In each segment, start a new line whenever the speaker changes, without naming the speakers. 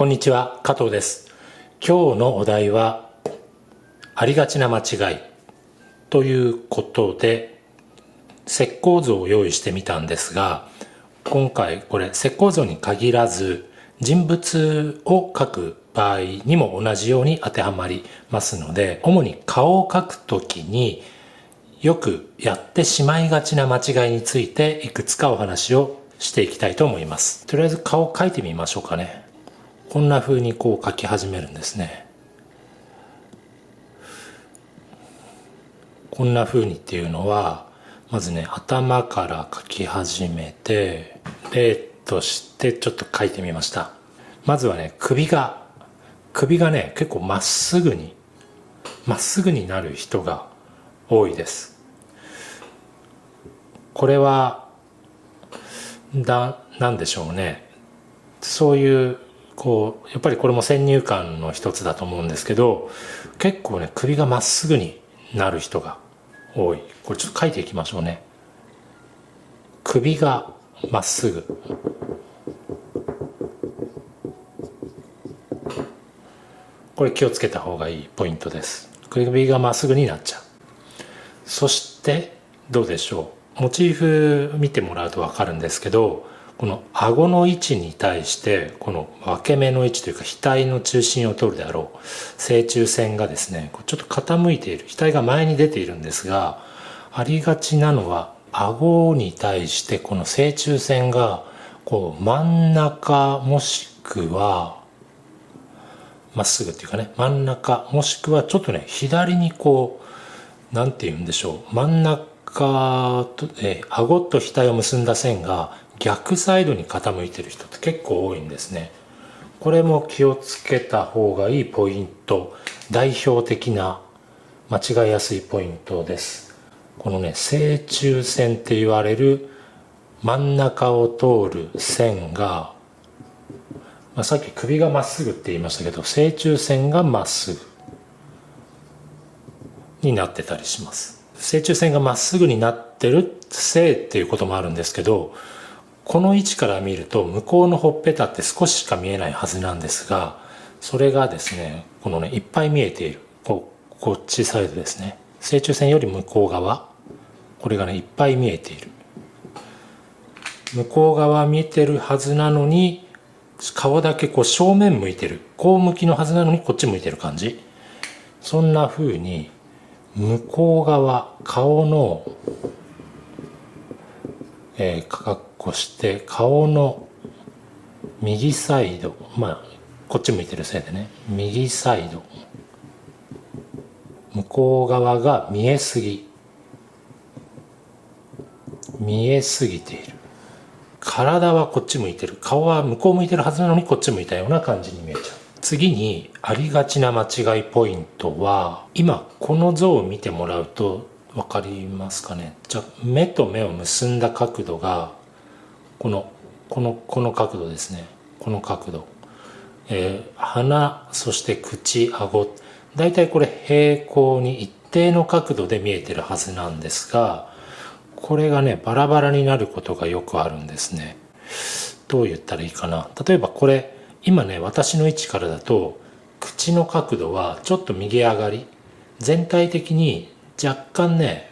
こんにちは、加藤です。今日のお題は、ありがちな間違いということで、石膏像を用意してみたんですが、今回これ石膏像に限らず、人物を描く場合にも同じように当てはまりますので、主に顔を描くときによくやってしまいがちな間違いについていくつかお話をしていきたいと思います。とりあえず顔を描いてみましょうかね。こんな風にこう描き始めるんですね。こんな風にっていうのは、まずね、頭から描き始めて、例としてちょっと描いてみました。まずはね、首がね、結構まっすぐになる人が多いです。これは、なんでしょうね。そういうやっぱりこれも先入観の一つだと思うんですけど、結構ね、首がまっすぐになる人が多い。これちょっと書いていきましょうね。首がまっすぐ。これ気をつけた方がいいポイントです。首がまっすぐになっちゃう。そして、どうでしょう。モチーフ見てもらうとわかるんですけど、この顎の位置に対して、この分け目の位置というか額の中心を取るであろう正中線がですね、ちょっと傾いている、額が前に出ているんですが、ありがちなのは顎に対してこの正中線が真ん中もしくはまっすぐっていうかね、真ん中もしくはちょっとね、左になんて言うんでしょう、真ん中と、顎と額を結んだ線が逆サイドに傾いてる人って結構多いんですね。これも気をつけた方がいいポイント、代表的な間違いやすいポイントです。このね、正中線って言われる真ん中を通る線が、さっき首がまっすぐって言いましたけど、正中線がまっすぐになってたりします。正中線がまっすぐになってるせいっていうこともあるんですけど、この位置から見ると向こうのほっぺたって少ししか見えないはずなんですが、それがですね、いっぱい見えている。こっちサイドですね。正中線より向こう側。これがね、いっぱい見えている。向こう側見えてるはずなのに、顔だけ正面向いてる。こう向きのはずなのにこっち向いてる感じ。そんな風に、向こう側、顔の、かっこして顔の右サイド、こっち向いてるせいでね、右サイド、向こう側が見えすぎている。体はこっち向いてる、顔は向こう向いてるはずなのにこっち向いたような感じに見えちゃう。次にありがちな間違いポイントは、今この像を見てもらうとわかりますかね。じゃあ目と目を結んだ角度がこの角度ですね。この角度、鼻、そして口、顎、だいたいこれ平行に一定の角度で見えてるはずなんですが、これがね、バラバラになることがよくあるんですね。どう言ったらいいかな。例えばこれ今ね、私の位置からだと口の角度はちょっと右上がり、全体的に若干ね、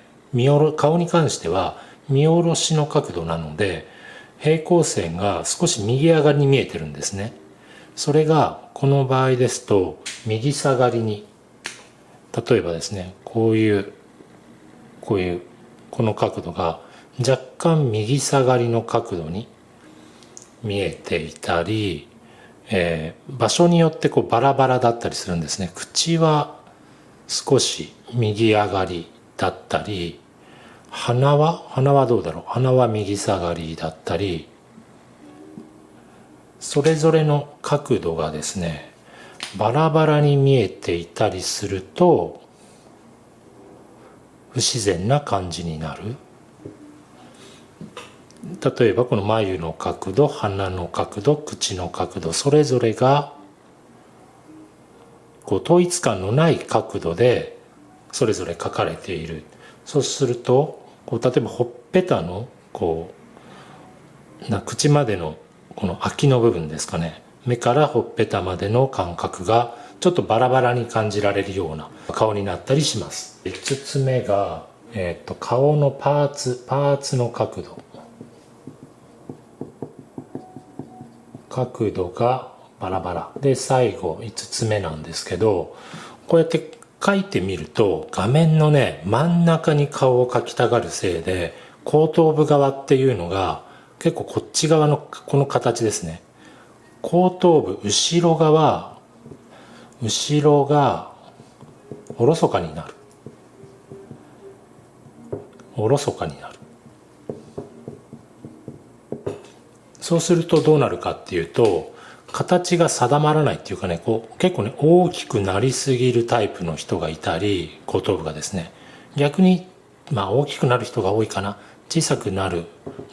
顔に関しては見下ろしの角度なので、平行線が少し右上がりに見えてるんですね。それがこの場合ですと右下がりに、例えばですね、この角度が若干右下がりの角度に見えていたり、場所によってバラバラだったりするんですね。口は少し右上がりだったり、鼻はどうだろう。鼻は右下がりだったり、それぞれの角度がですね、バラバラに見えていたりすると不自然な感じになる。例えばこの眉の角度、鼻の角度、口の角度、それぞれが統一感のない角度でそれぞれ描かれている。そうすると例えばほっぺたの口までのこの空きの部分ですかね、目からほっぺたまでの間隔がちょっとバラバラに感じられるような顔になったりします。5つ目が、顔のパーツの角度がバラバラで、最後5つ目なんですけど、こうやって描いてみると画面のね真ん中に顔を描きたがるせいで、後頭部側っていうのが結構こっち側のこの形ですね。後頭部後ろがおろそかになる。そうするとどうなるかっていうと、形が定まらないっていうかね、結構ね大きくなりすぎるタイプの人がいたり、後頭部がですね、逆に大きくなる人が多いかな、小さくなる、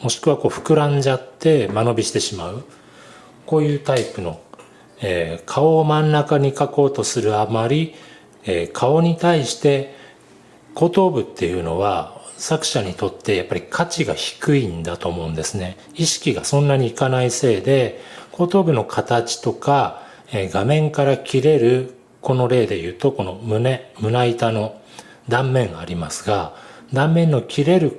もしくは膨らんじゃって間延びしてしまう、こういうタイプの、顔を真ん中に描こうとするあまり、顔に対して後頭部っていうのは作者にとってやっぱり価値が低いんだと思うんですね。意識がそんなにいかないせいで、後頭部の形とか、画面から切れる、この例で言うとこの胸板の断面がありますが、断面の切れ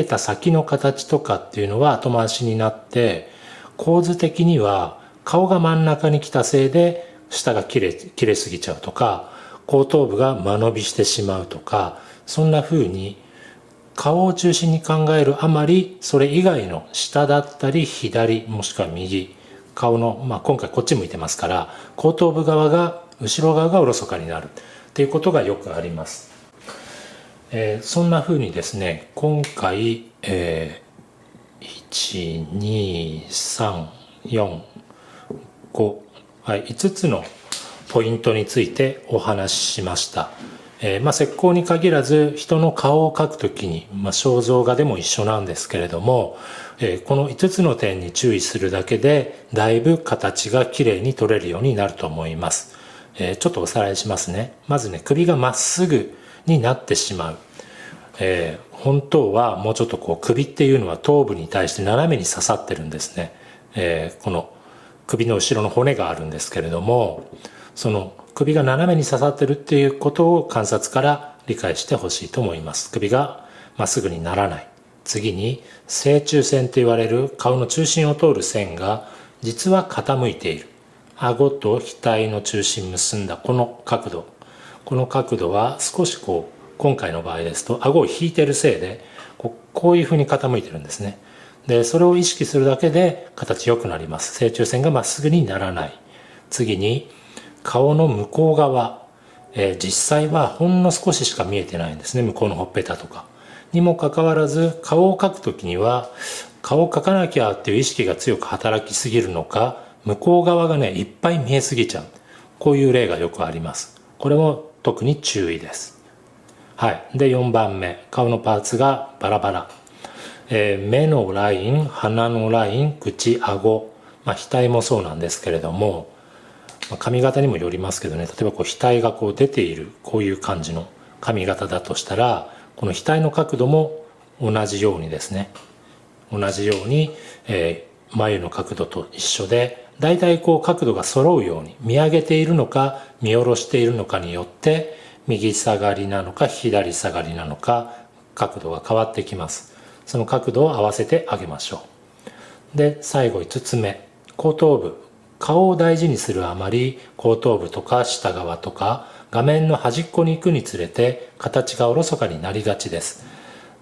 た先の形とかっていうのは後回しになって、構図的には顔が真ん中に来たせいで下が切れすぎちゃうとか、後頭部が間延びしてしまうとか、そんな風に顔を中心に考えるあまり、それ以外の下だったり左もしくは右、顔の、今回こっち向いてますから、後頭部側が後ろ側がおろそかになるっていうことがよくあります。そんな風にですね、今回、1、2、3、4、5、5つのポイントについてお話ししました。石膏に限らず人の顔を描くときに、肖像画でも一緒なんですけれども、この5つの点に注意するだけでだいぶ形がきれいに撮れるようになると思います。ちょっとおさらいしますね。まずね、首がまっすぐになってしまう。本当はもうちょっと首っていうのは頭部に対して斜めに刺さってるんですね。この首の後ろの骨があるんですけれども、その首が斜めに刺さってるっていうことを観察から理解してほしいと思います。首がまっすぐにならない。次に正中線と言われる顔の中心を通る線が実は傾いている。顎と額の中心結んだこの角度は少し今回の場合ですと顎を引いてるせいでこういうふうに傾いてるんですね。でそれを意識するだけで形良くなります。正中線がまっすぐにならない。次に顔の向こう側、実際はほんの少ししか見えてないんですね。向こうのほっぺたとかにもかかわらず、顔を描くときには顔を描かなきゃっていう意識が強く働きすぎるのか、向こう側がねいっぱい見えすぎちゃう、こういう例がよくあります。これも特に注意です。で4番目、顔のパーツがバラバラ。目のライン、鼻のライン、口、顎、額もそうなんですけれども、髪型にもよりますけどね、例えば額が出ているこういう感じの髪型だとしたら、この額の角度も同じようにですね、眉の角度と一緒で、だいたい角度が揃うように、見上げているのか見下ろしているのかによって右下がりなのか左下がりなのか角度が変わってきます。その角度を合わせてあげましょう。で最後5つ目、後頭部。顔を大事にするあまり、後頭部とか下側とか画面の端っこに行くにつれて形がおろそかになりがちです。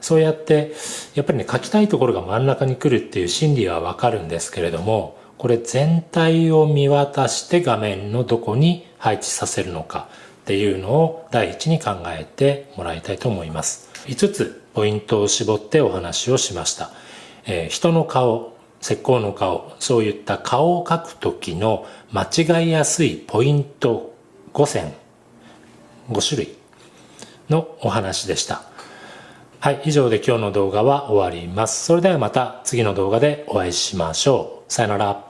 そうやってやっぱりね、描きたいところが真ん中に来るっていう心理はわかるんですけれども、これ全体を見渡して画面のどこに配置させるのかっていうのを第一に考えてもらいたいと思います。5つポイントを絞ってお話をしました。人の顔、石膏の顔、そういった顔を描く時の間違いやすいポイント5種類のお話でした。以上で今日の動画は終わります。それではまた次の動画でお会いしましょう。さよなら。